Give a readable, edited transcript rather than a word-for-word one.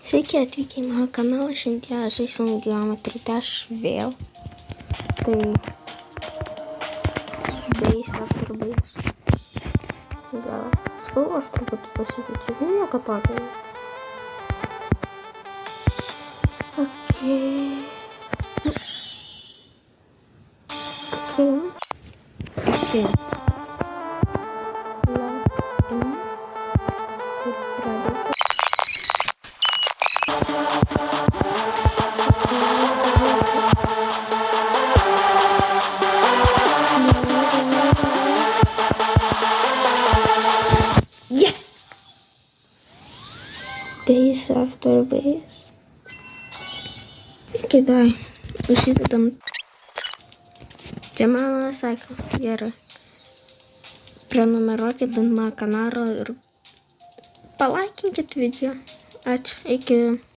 Sveiki atvykę į mano kanalą, šiandien žaisim Geometry Dash vėl. Tai base after base. Gal spalvos truputį pasikeičiu, nieko tokio. Okay. Yes! Base after base. Kidai, užsidedam. Čia mano sako, gerai. Prenumeruokit ant mano kanalo ir palaikinkit video. Ačiū, iki.